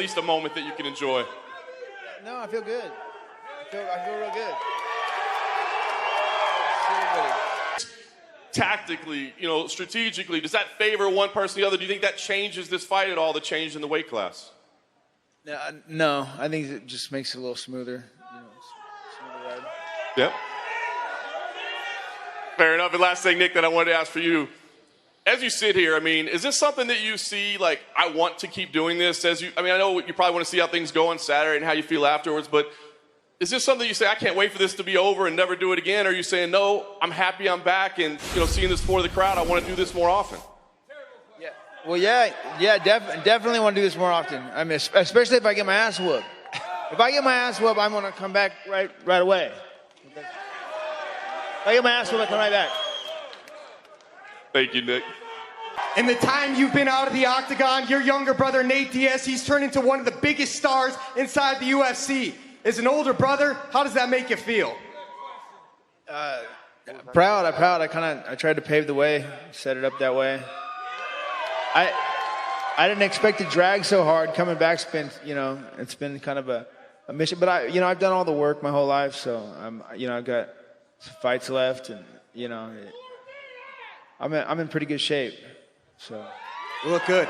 least a moment that you can enjoy? No, I feel good. I feel real good. Tactically, strategically, does that favor one person or the other? Do you think that changes this fight at all, the change in the weight class? No, I think it just makes it a little smoother. Smoother ride. Yep. Fair enough. And last thing, Nick, that I wanted to ask for you. As you sit here, is this something that you see, like, I want to keep doing this? I know you probably want to see how things go on Saturday and how you feel afterwards, but is this something you say, I can't wait for this to be over and never do it again? Or are you saying, no, I'm happy I'm back and, seeing this for the crowd, I want to do this more often? Yeah. Well, definitely want to do this more often. Especially if I get my ass whooped. If I get my ass whooped, I'm going to come back right away. If I get my ass whooped, I come right back. Thank you, Nick. In the time you've been out of the octagon, your younger brother, Nate Diaz, he's turned into one of the biggest stars inside the UFC. As an older brother, how does that make you feel? Proud. I tried to pave the way, set it up that way. I didn't expect to drag so hard. Coming back's been, it's been kind of a mission. But I've done all the work my whole life, so I've got some fights left, and I'm in pretty good shape. So you look good.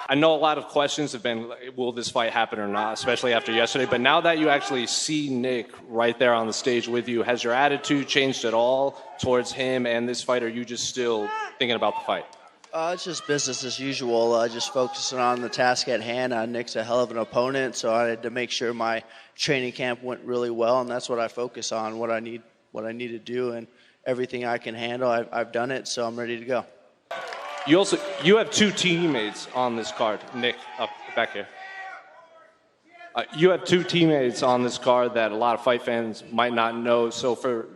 I know a lot of questions have been, will this fight happen or not, especially after yesterday. But now that you actually see Nick right there on the stage with you, has your attitude changed at all towards him and this fight, or are you just still thinking about the fight? It's just business as usual. Just focusing on the task at hand. Nick's a hell of an opponent, so I had to make sure my training camp went really well, and that's what I focus on, what I need to do, and everything I can handle. I've done it, so I'm ready to go. You have two teammates on this card, Nick, up back here. You have two teammates on this card that a lot of fight fans might not know. So for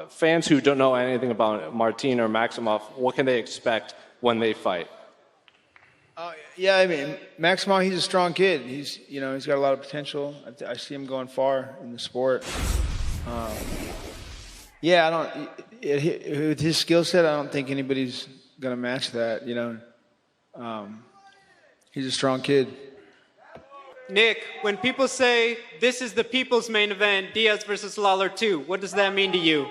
fans who don't know anything about Martin or Maximov, what can they expect when they fight? Maximov, he's a strong kid. He's got a lot of potential. I see him going far in the sport. With his skill set, I don't think anybody's gonna match that. He's a strong kid. Nick, when people say this is the people's main event, Diaz versus Lawler 2, what does that mean to you?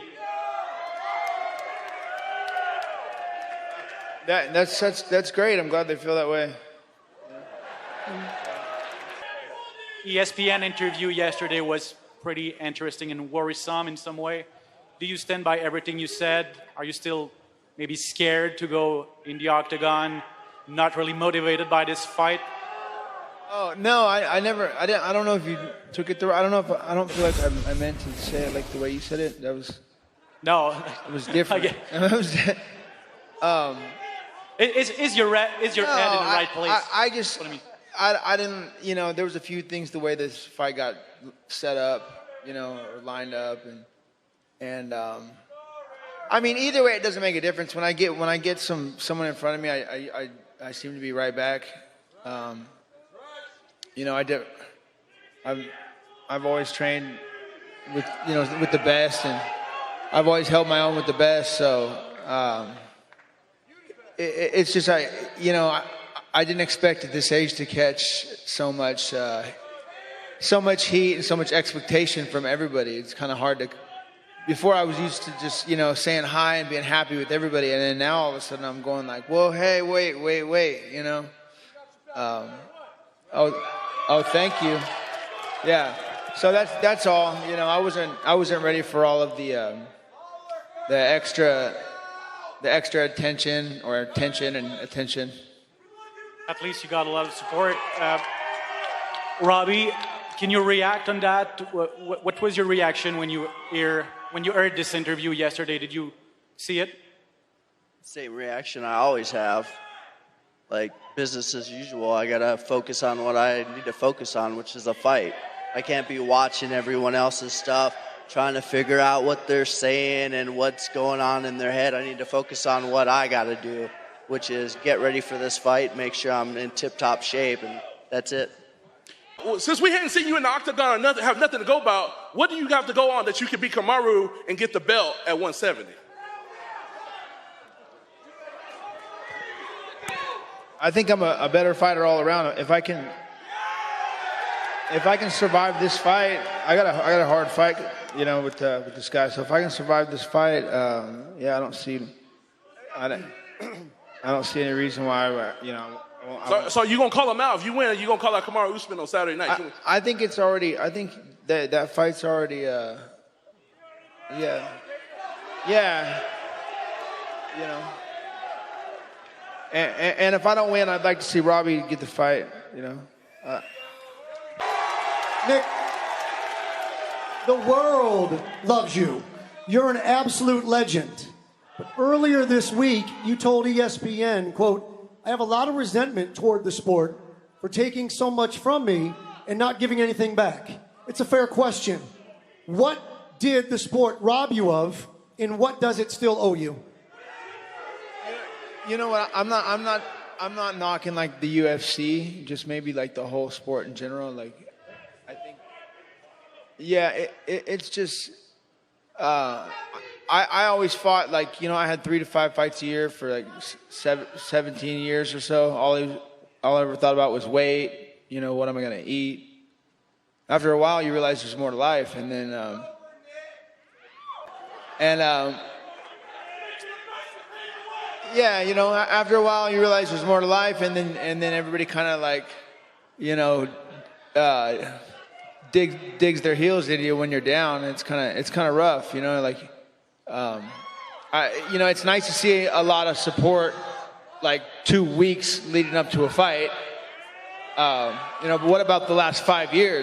That's great. I'm glad they feel that way. ESPN interview yesterday was pretty interesting and worrisome in some way. Do you stand by everything you said? Are you still maybe scared to go in the octagon, not really motivated by this fight? Oh no, I don't know if you took it I don't feel like I meant to say it like the way you said it. It was different. Is your head in the right place? I didn't, there was a few things the way this fight got set up, or lined up, and either way, it doesn't make a difference. When I get someone in front of me, I seem to be right back. I've always trained with the best, and I've always held my own with the best. So it's just I didn't expect at this age to catch so much heat and so much expectation from everybody. It's kind of hard to. Before I was used to just, saying hi and being happy with everybody. And then now all of a sudden I'm going like, whoa, hey, wait, thank you. Yeah. So that's all. I wasn't ready for all of the extra attention or tension and attention. At least you got a lot of support. Robbie, can you react on that? What was your reaction when you heard this interview yesterday? Did you see it? Same reaction I always have. Like, business as usual. I got to focus on what I need to focus on, which is a fight. I can't be watching everyone else's stuff, trying to figure out what they're saying and what's going on in their head. I need to focus on what I got to do, which is get ready for this fight, make sure I'm in tip-top shape, and that's it. Well, since we hadn't seen you in the octagon or have nothing to go about, what do you have to go on that you can beat Kamaru and get the belt at 170? I think I'm a better fighter all around. If I can if I can survive this fight, I got a hard fight, you know, with this guy. So if I can survive this fight, yeah, I don't see any reason why, you know. So you gonna call him out if you win? You gonna call out Kamaru Usman on Saturday night? I think it's already. I think that fight's already. Yeah. You know. And if I don't win, I'd like to see Robbie get the fight. You know. Nick, the world loves you. You're an absolute legend. But earlier this week, you told ESPN, quote, I have a lot of resentment toward the sport for taking so much from me and not giving anything back. It's a fair question. What did the sport rob you of, and what does it still owe you? You know what? I'm not knocking like the UFC, just maybe like the whole sport in general. Like, I think, yeah, it's just. I always fought, like, you know, I had 3 to 5 fights a year for like 17 years or so. All I ever thought about was weight, you know, what am I going to eat? After a while, you realize there's more to life. And then, yeah, you know, after a while, you realize there's more to life. And then everybody kind of like, you know, digs their heels into you when you're down. It's kind of rough, you know, like, you know, it's nice to see a lot of support, like 2 weeks leading up to a fight. You know, but what about the last 5 years?